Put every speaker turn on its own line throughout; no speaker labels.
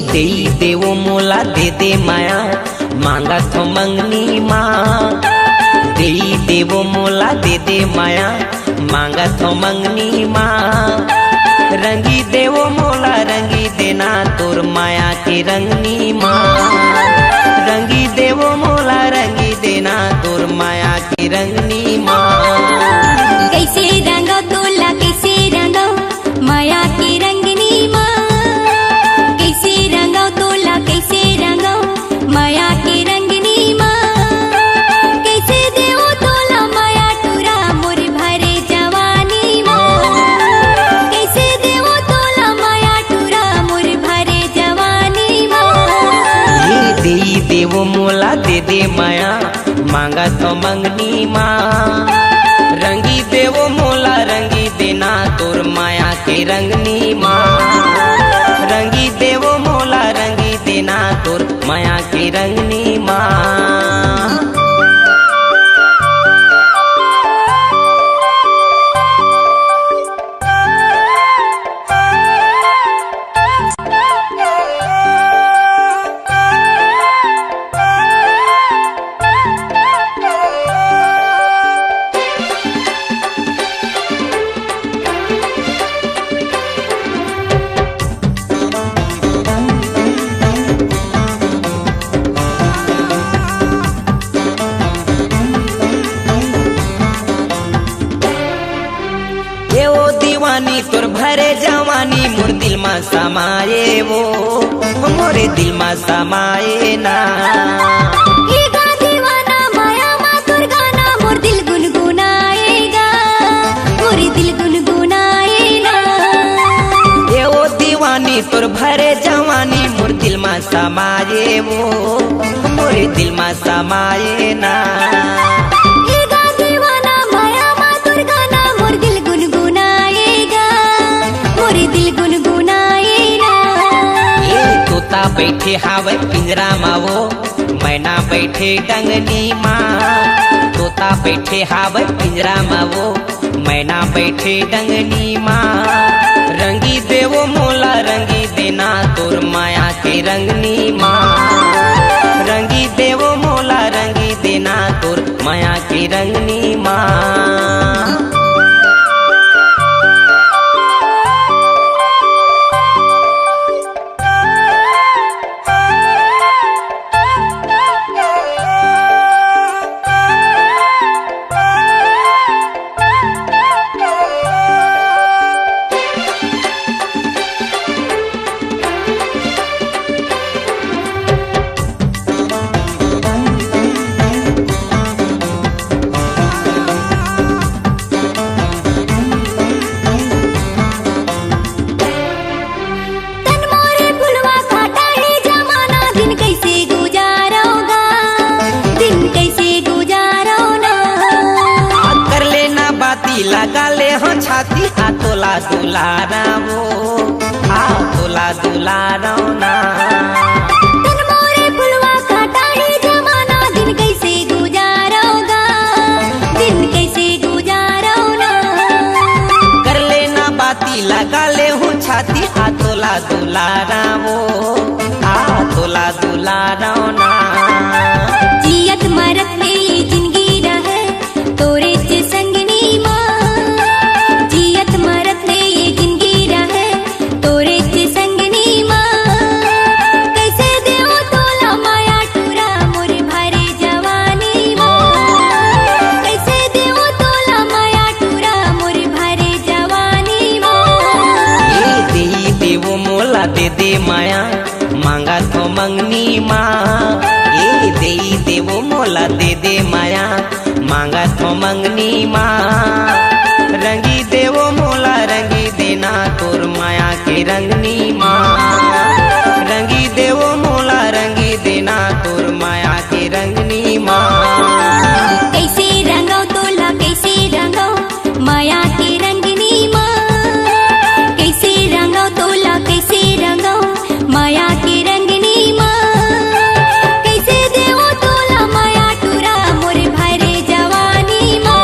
दे देवो मोला दे दे माया मांगा तो मंगनी माँ। दे देवो मोला दे दे माया मांगा तो मंगनी माँ। रंगी देवो मोला रंगी देना तोर माया के रंगनी माँ। रंगी देवो मोला रंगी देना तोर माया की रंगनी माँ।
कैसे रंगो तोला कैसे रंगो माया की रंगनी माँ। कैसे रंगो तोला कैसे रंगो माया की रंगनी माँ। कैसे देवो तोला माया टूरा मोर भरे जवानी माँ। कैसे देवो तोला माया टूरा मोर भरे जवानी माँ।
दे देवो मोला दे दे माया मांगा तो मंगनी माँ। रंगी देवो मोला रंगी देना तोर माया के रंगनी माँ। रंगी देवो मोला रंगी देना तोर माया की रंगनी माँ। दीवानी तोर भरे जवानी मोर दिल में समाये वो मोरे दिल में समाये ना।
एगा दीवाना माया मा तोर गाना मोर दिल गुनगुनाएगा मोर दिल गुनगुनाएगा।
ये वो दीवानी तोर भरे जवानी मोर दिल में समाये वो मोरे दिल में समाये ना।
एगा दीवाना माया मा तोर गाना मोर दिल गुनगुनाएगा मोर दिल गुनगुनाएगा।
ये तोता बैठे हावे पिंजरा मा वो मैना बैठे डंगनी माँ। तोता बैठे हावे पिंजरा मा वो मैना बैठे डंगनी माँ। रंगी देवो मोला रंगी देना तोर माया के रंगनी माँ। रंगी देवो मोला रंगी देना तोर माया की रंगनी माँ। लगा ले हो छाती हाथोला दुलारा वो हाथोला दुलारा ना।
तन मोरे फुलवा काटा है जमाना दिन कैसे गुजारोगा दिन कैसे गुजारोना।
कर लेना बाती लगा ले हो छाती हाथोला दुलारा वो हाथोला दुलारा ना।
जियत मरत में जिंदगी रहे तोरे से संगनी माँ। जियत मरत में ये जिंदगी रहे तोरे से संगनी माँ। कैसे देवो तोला माया टूरा मोर भरे जवानी माँ। कैसे देवो तोला माया टूरा मोर भरे जवानी माँ।
ये दे देवो मोला दे दे माया मांगा तो मंगनी माँ। ये दे देवो मोला दे दे माया मांगा तो मंगनी माँ। रंगी देवो मोला रंगी देना तोर माया के रंगनी माँ। रंगी देवो मोला रंगी देना तोर माया के रंगनी माँ।
कैसे रंगो तोला कैसे रंगो माया की रंगनी माँ। कैसे रंगो तोला कैसे रंगो माया की रंगनी माँ। कैसे देवो तोला माया टूरा मोर भरे जवानी माँ।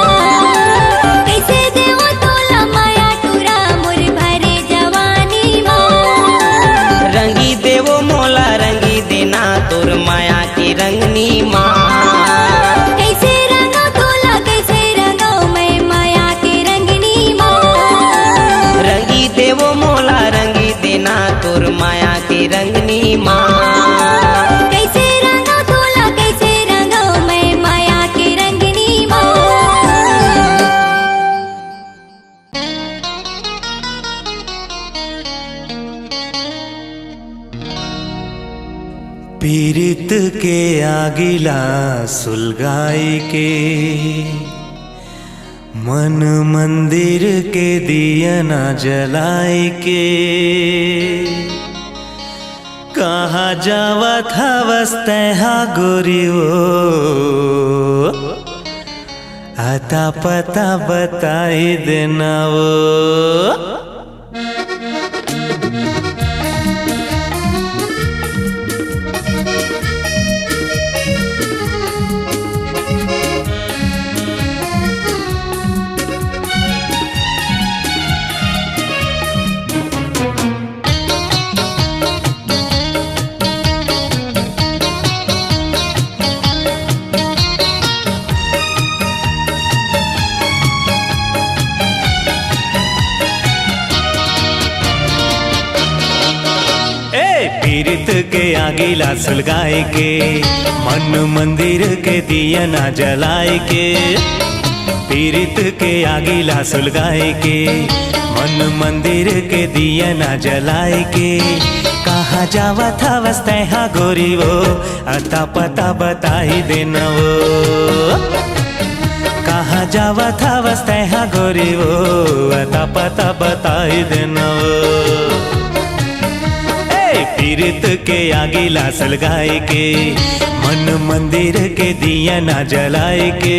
कैसे देवो तोला माया टूरा मोर भरे जवानी माँ।
पीरित के आगिला सुलगाई के, मन मंदिर के दिया ना जलाई के, कहाँ जावा था वस्ते हा गोरी वो, आता पता बताई देना वो। पीरित के आगिला सुलगाए के, मन मंदिर के दिया ना जलाए के, पीरित के आगिला सुलगाए के, मन मंदिर के दिया ना जलाए के, कहाँ जावा था वस्ते हा गोरी वो, अता पता बताई देना वो, कहाँ जावा था वस्ते हा गोरी वो, अता पता बताई देना वो। पीरित के आगिला सलगाए के, मन मंदिर के दिया ना जलाए के,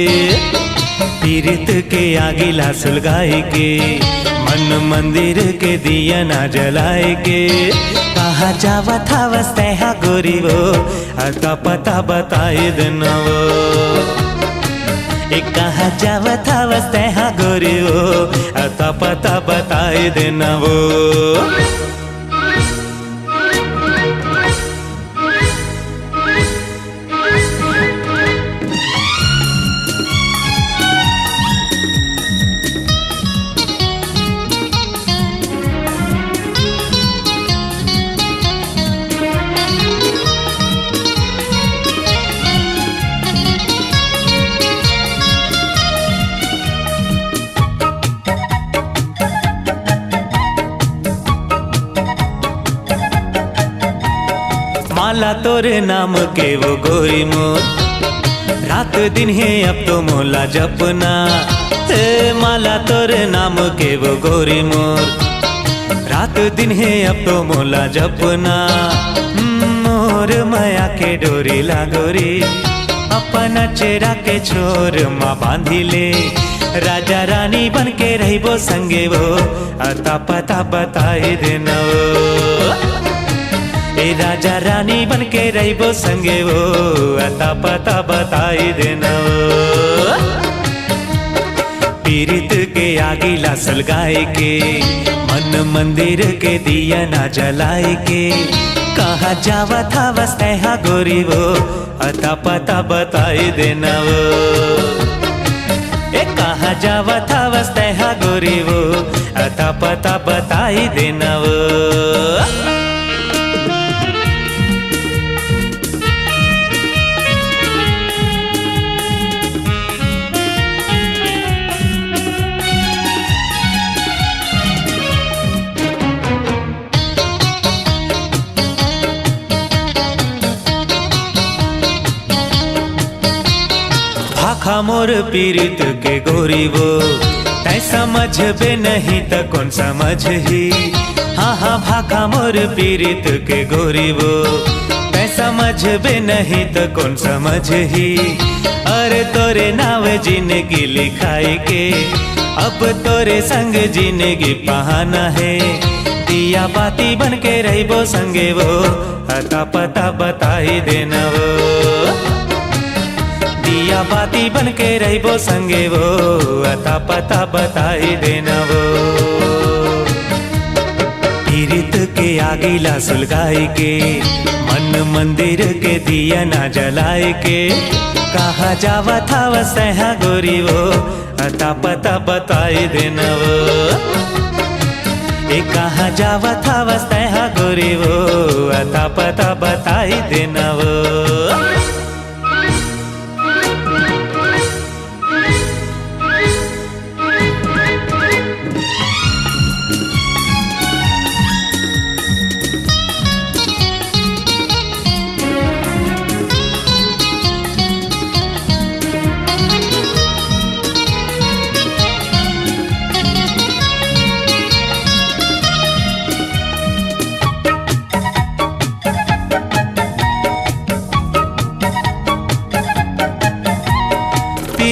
पीरित के आगिला सुलगाए के, मन मंदिर के दिया ना जलाए के, कहाँ जावा था वस्ते हा गोरी वो, अता पता बताए देना वो, एक कहाँ जावा था वस्ते हा गोरी वो, अता पता बताए देना वो। माला तोरे नाम के वो गोरी मोर, रात दिन है अब तो मोला जपना, माला तोरे नाम के वो गोरी मोर, रात दिन है अब तो मोला जपना, मोर माया के डोरी ला गोरी, अपना चेहरा के छोर माँ बांधी ले, राजा रानी बन के रहिबो संगे वो, अता पता बताई देना वो, ए राजा रानी बन के रहिबो संगे वो, अता पता बताई देना वो। पीरित के आगिला सलगाए के, मन मंदिर के दिया ना जलाए के, कहाँ जावा था वस्ते हा गोरी वो, अता पता बताई देना वो, ए कहाँ जावा था वस्ते हा गोरी वो, अता पता बताई देना वो। भाखा मोर पीरित के गोरी वो, तै समझ बे नहीं त कौन समझ ही, हाँ हाँ भाखा मोर पीरित के गोरी वो, तै समझ बे नहीं त कौन समझ ही, अरे तोरे नाव जिंदगी लिखाई के, अब तोरे संग जिंदगी बहाना है, दिया बाती बन के रहिबो संगे वो, अता पता बताई देना वो, दिया बाती बन के रहिबो संगे वो, अता पता बताई देना वो। पीरित के आगिला सुलगाए के, मन मंदिर के दिया ना जलाए के, कहाँ जावा था वस्ते हा गोरी वो, अता पता बताई देना वो, ए कहाँ जावा था वस्ते हा गोरी वो, अता पता बताई देना वो।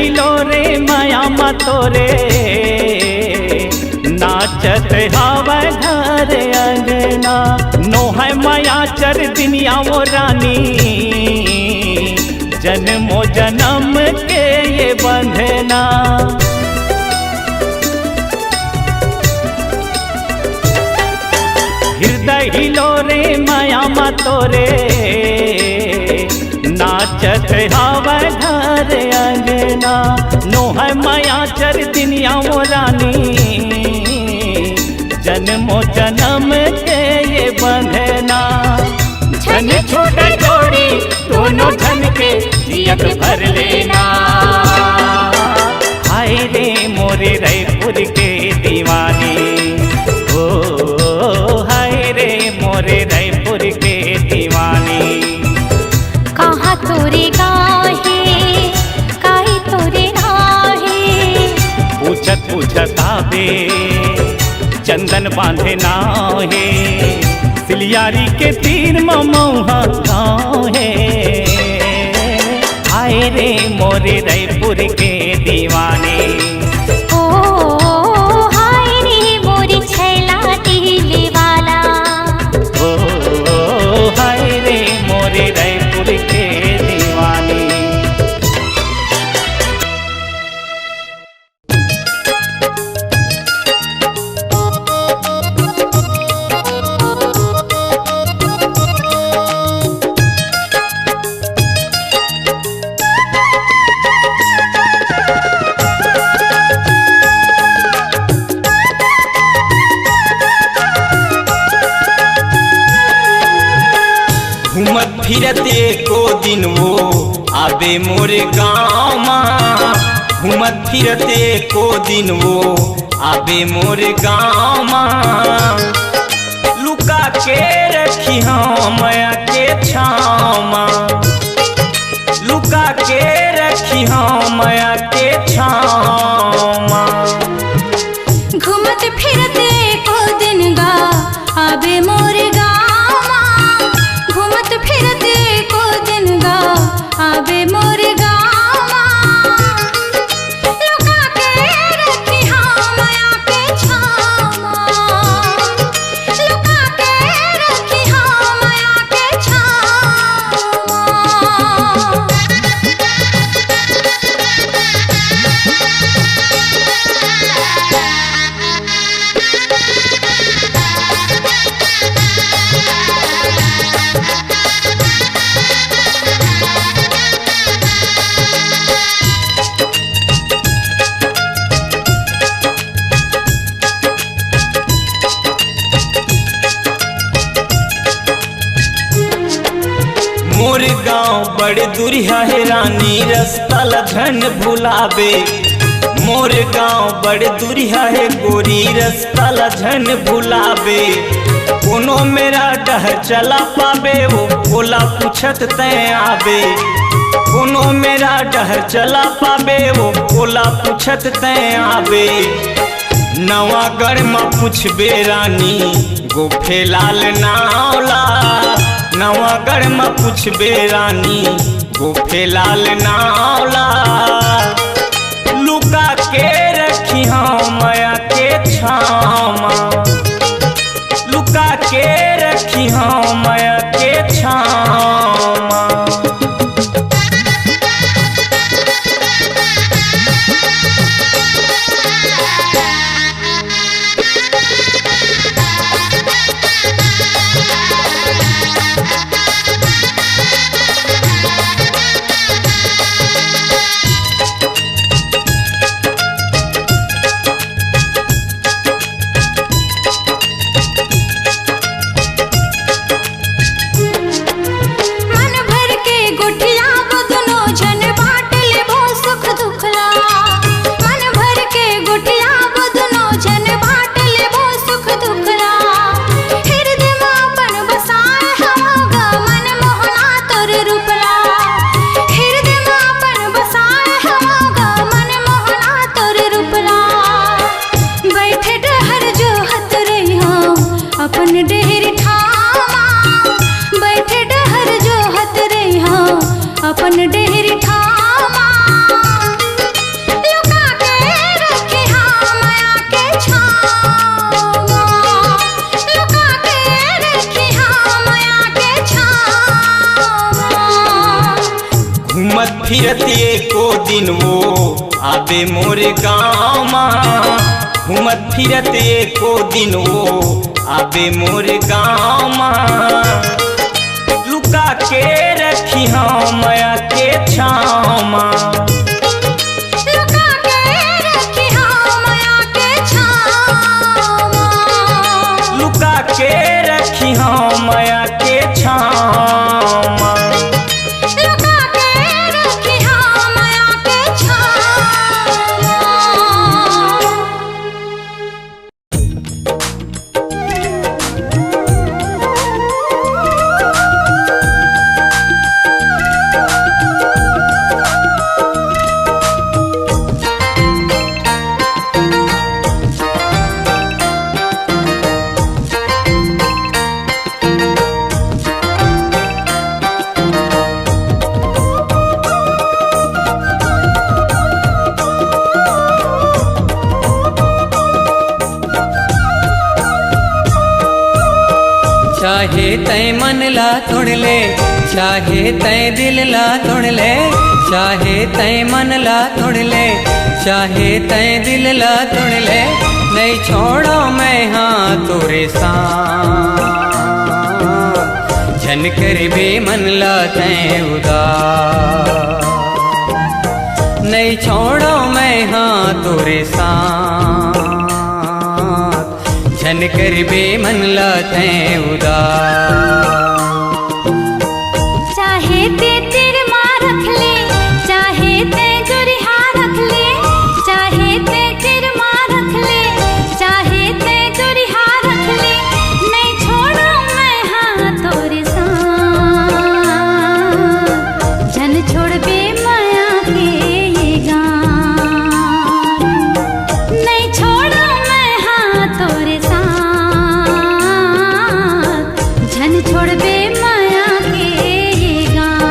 हिलो रे माया मा तोरे नाचत हावे घर अंगना नो है माया चर दुनिया वो रानी जन्मो जन्म के ये बंधना हृदय हिलो रे माया मा तोरे नाचत हावे घर अंगना नो है माया चर दुनिया वो रानी जन्मो जन्म के ये बंधना जन छोटा जोड़ी दोनों जन के जियक भर लेना हाय रे मोरे रायपुर के दीवानी ओ हाय रे मोरे रायपुर के दीवानी
कहाँ तोरे गाहे काहे तोरे नाहे
पूछत पूछत आवे चंदन बांधे नाहे सिलियारी के तीर ममौहा गाँव है हाय रे मोरे रायपुर के दीवाने
ओ हाय रे मोरे छैला दिले वाला
ओ हाय रे मोरे रायपुर के दीवाने
घूमत फिरते को दिन वो आबे मोरे गाँव माँ घूमत फिरते को दिन वो आबे मोरे गाँव माँ लुका के रखी हम माया के छाँव माँ लुका के रखी हम माया के छाँव माँ
घूमत फिरते को दिन गा आबे मोरे गाँव माँ घूमत फिरते को दिन गा आबे मोरे गाँव माँ लुका के रखी हाँ माया के छाँव माँ लुका के रखी हाँ माया के छाँव माँ
मोर गाँव बड़े दुरिया है रानी रास्ता लधन भुलावे मोर गाँव बड़े दुरिया है गोरी रास्ता लधन भुलावे कोनो मेरा डह चला पावे वो बोला पूछत तय आवे कोनो मेरा डह चला पावे वो बोला पूछत तय आवे नवा गढ़ में पूछबे रानी गोफे लाल नावला नवा गढ़ में पूछबे रानी गोफे लाल नावला लुका के रखी हम माया के छामा लुका के रखी हम माया के छामा
अपन डेहरी ठामा
घूमत फिरत एको दिन वो आबे मोरे गाँव माँ। घूमत फिरत एको दिन वो आबे मोरे गाँव माँ। लुका के रखी हाँ माया के छाँव माँ।
लुका के रखी हाँ माया के छाँव माँ।
लुका के रखी हाँ माया के छाँव माँ।
लुका के रखी हाँ माया के छाँव माँ।
चाहे तय मन ला तोड़ ले, चाहे तय दिल ला तोड़ ले, चाहे तय मन ला तोड़ ले, चाहे तय दिल ला तोड़ ले, नहीं छोड़ो मैं हाँ तोरे साथ। झन कर बे मन ला तय उदास, नहीं छोड़ो मैं हाँ तोरे साथ। झन कर बे मन ला तय उदास।
चाहे ते तेरे माँ रख ले, चाहे ते जुरिहा रख ले, चाहे ते तेरे माँ रख ले, चाहे ते जुरिहा रख ले, नहीं छोड़ो मैं हाँ तोरे साथ। जन छोड़ बे माया के ये गाँव, नहीं छोड़ो मैं हाँ तोरे साथ। जन छोड़ बे माया के ये गाँव।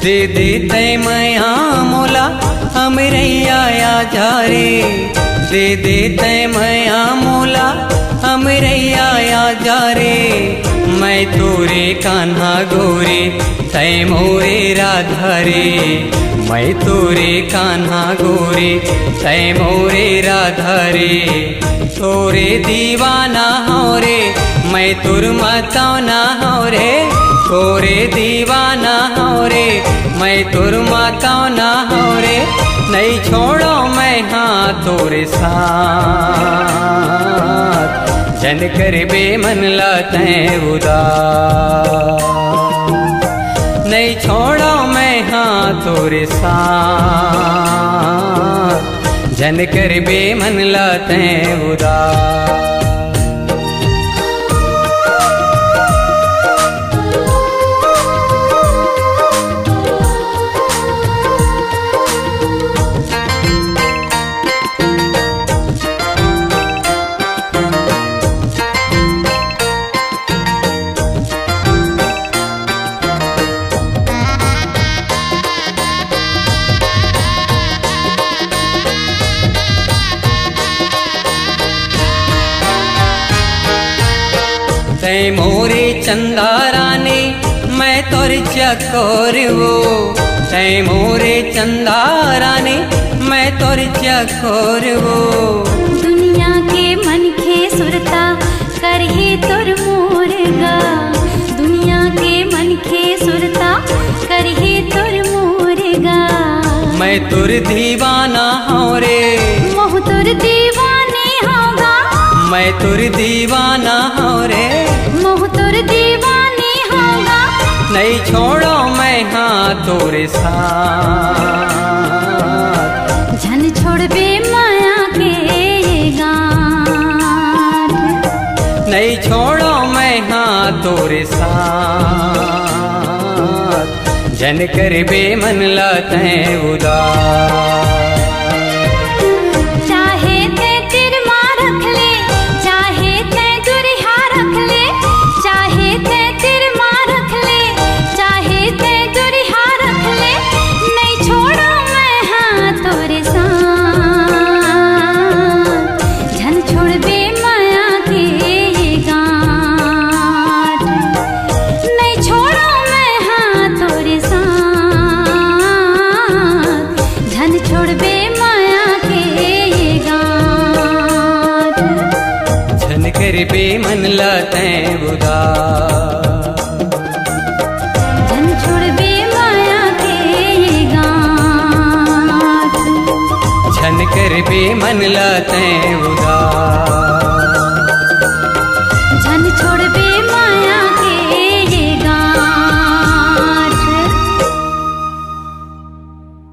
दे दे तय मया मोला हमरैया या जा रे। दे दे तय मया मोला हमरैया या जा रे। मैं तोरे कान्हा गोरे तय मोरे राधा रे। मैं तोरे कान्हा गोरे तय मोरे राधा रे। तोरे दीवाना हो रे मैं तुर मताना हो रे। तोरे दीवाना हो रे मैं तुर मताना हो रे। नहीं छोड़ो मैं हाँ तोरे साथ। जन कर बे मन लाते उदास। नहीं छोड़ो मैं हाँ तोरे साथ। जन कर बे मन लाते उदास। तै मोरे चंदा रानी मैं तोर चकोर वो। तै मोरे चंदा रानी मैं तोर चकोर वो।
दुनिया के मन के सुरता करहे तोर मोरगा। दुनिया के मन के सुरता करहे तोर मोरगा।
मैं तुर दीवाना हूँ रे
मोह तोर दीवाने होगा।
मैं तुर दीवाना हूँ रे
मोह तोर दीवाने होगा।
नहीं छोड़ो मैं हाँ तोरे साथ।
जन छोड़ बे माया के ये गाँठ।
नहीं छोड़ो मैं हाँ तोरे साथ।
झन कर बेमन लाते उदास।
चाहे ते तिरमा रख ले, चाहे ते दुरिहा रख ले, चाहे ते तिरमा रख ले, चाहे ते दुरिहा रख ले, नहीं छोड़ो मैं हाँ तोरे साथ। झन छोड़ बे माया के ये गाँठ, नहीं छोड़ो मैं हाँ तोरे साथ। झन छोड़ बे माया के ये गाँठ।
झन कर बेमन लाते उदास।
झन छोड़ बे माया के ये गाँठ।
झन कर बेमन लाते उदास।